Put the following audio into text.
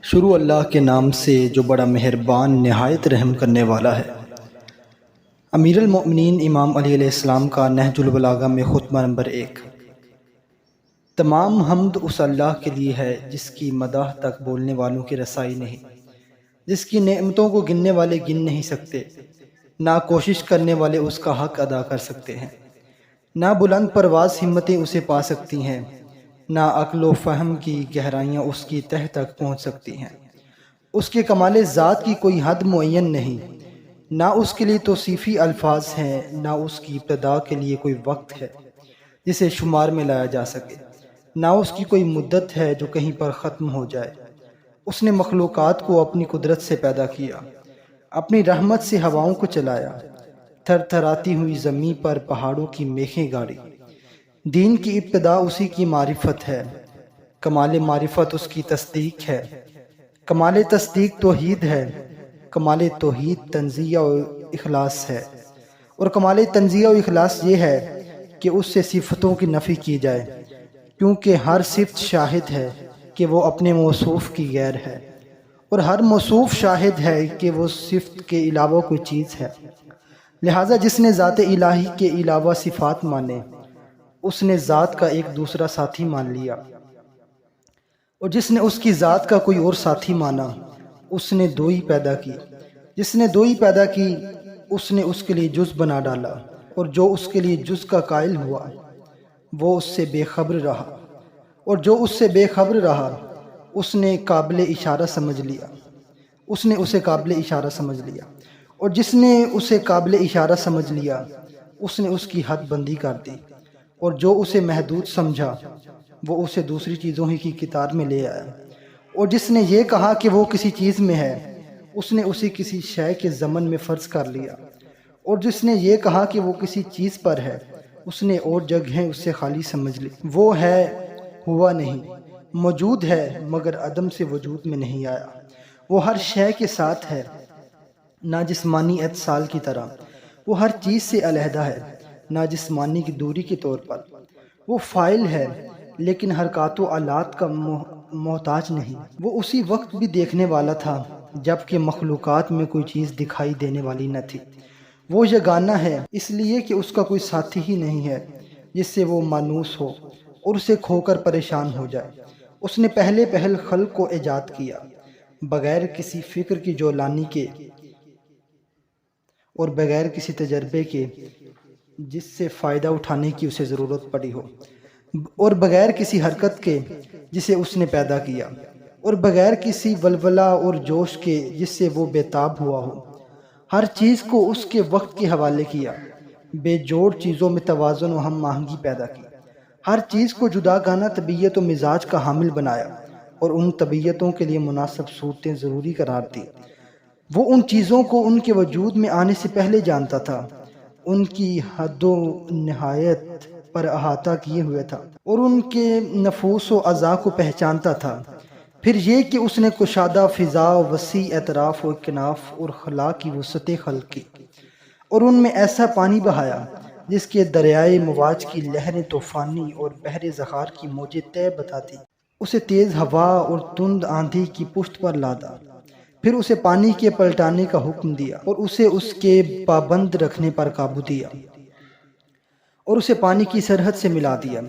شروع اللہ کے نام سے جو بڑا مہربان نہایت رحم کرنے والا ہے۔ امیر المؤمنین امام علی علیہ السلام کا نہج البلاغہ میں خطبہ نمبر 1۔ تمام حمد اس اللہ کے لیے ہے جس کی مداح تک بولنے والوں کی رسائی نہیں، جس کی نعمتوں کو گننے والے گن نہیں سکتے، نہ کوشش کرنے والے اس کا حق ادا کر سکتے ہیں، نہ بلند پرواز ہمتیں اسے پا سکتی ہیں، نہ عقل و فہم کی گہرائیاں اس کی تہ تک پہنچ سکتی ہیں۔ اس کے کمال ذات کی کوئی حد معین نہیں، نہ اس کے لیے توصیفی الفاظ ہیں، نہ اس کی ابتدا کے لیے کوئی وقت ہے جسے شمار میں لایا جا سکے، نہ اس کی کوئی مدت ہے جو کہیں پر ختم ہو جائے۔ اس نے مخلوقات کو اپنی قدرت سے پیدا کیا، اپنی رحمت سے ہواؤں کو چلایا، تھر تھراتی ہوئی زمین پر پہاڑوں کی میخیں گاڑی۔ دین کی ابتدا اسی کی معرفت ہے، کمال معرفت اس کی تصدیق ہے، کمال تصدیق توحید ہے، کمال توحید تنزیہ و اخلاص ہے، اور کمال تنزیہ و اخلاص یہ ہے کہ اس سے صفتوں کی نفی کی جائے، کیونکہ ہر صفت شاہد ہے کہ وہ اپنے موصوف کی غیر ہے، اور ہر موصوف شاہد ہے کہ وہ صفت کے علاوہ کوئی چیز ہے۔ لہٰذا جس نے ذات الہی کے علاوہ صفات مانے، اس نے ذات کا ایک دوسرا ساتھی مان لیا، اور جس نے اس کی ذات کا کوئی اور ساتھی مانا، اس نے دوئی پیدا کی۔ جس نے دوئی پیدا کی، اس نے اس کے لیے جز بنا ڈالا، اور جو اس کے لیے جز کا قائل ہوا وہ اس سے بے خبر رہا، اور جو اس سے بے خبر رہا اس نے قابل اشارہ سمجھ لیا، اس نے اسے قابل اشارہ سمجھ لیا، اور جس نے اسے قابل اشارہ سمجھ لیا اس نے اس کی حد بندی کر دی، اور جو اسے محدود سمجھا وہ اسے دوسری چیزوں ہی کی قطار میں لے آیا، اور جس نے یہ کہا کہ وہ کسی چیز میں ہے اس نے اسے کسی شے کے ضمن میں فرض کر لیا، اور جس نے یہ کہا کہ وہ کسی چیز پر ہے اس نے اور جگہیں اس سے خالی سمجھ لی۔ وہ ہے، ہوا نہیں، موجود ہے مگر عدم سے وجود میں نہیں آیا۔ وہ ہر شے کے ساتھ ہے، نہ جسمانی اتصال کی طرح، وہ ہر چیز سے علیحدہ ہے، نہ جسمانی کی دوری کے طور پر۔ وہ فاعل ہے لیکن حرکات و آلات کا محتاج نہیں۔ وہ اسی وقت بھی دیکھنے والا تھا جبکہ مخلوقات میں کوئی چیز دکھائی دینے والی نہ تھی۔ وہ یگانہ ہے اس لیے کہ اس کا کوئی ساتھی ہی نہیں ہے جس سے وہ مانوس ہو اور اسے کھو کر پریشان ہو جائے۔ اس نے پہلے پہل خلق کو ایجاد کیا بغیر کسی فکر کی جولانی کے اور بغیر کسی تجربے کے جس سے فائدہ اٹھانے کی اسے ضرورت پڑی ہو، اور بغیر کسی حرکت کے جسے اس نے پیدا کیا، اور بغیر کسی ولولہ اور جوش کے جس سے وہ بےتاب ہوا ہو۔ ہر چیز کو اس کے وقت کے حوالے کیا، بے جوڑ چیزوں میں توازن و ہم آہنگی پیدا کی، ہر چیز کو جداگانہ طبیعت و مزاج کا حامل بنایا اور ان طبیعتوں کے لیے مناسب صورتیں ضروری قرار دی۔ وہ ان چیزوں کو ان کے وجود میں آنے سے پہلے جانتا تھا، ان کی حد و نہایت پر احاطہ کیے ہوئے تھا، اور ان کے نفوس و اعضاء کو پہچانتا تھا۔ پھر یہ کہ اس نے کشادہ فضا، وسیع اطراف و اکناف اور خلا کی وسعتیں خلق کی، اور ان میں ایسا پانی بہایا جس کے دریائے مواج کی لہریں طوفانی اور بحر ذخار کی موجیں طے بتاتی۔ اسے تیز ہوا اور تند آندھی کی پشت پر لادا، پھر اسے پانی کے پلٹانے کا حکم دیا اور اسے اس کے پابند رکھنے پر قابو دیا، اور اسے پانی کی سرحد سے ملا دیا۔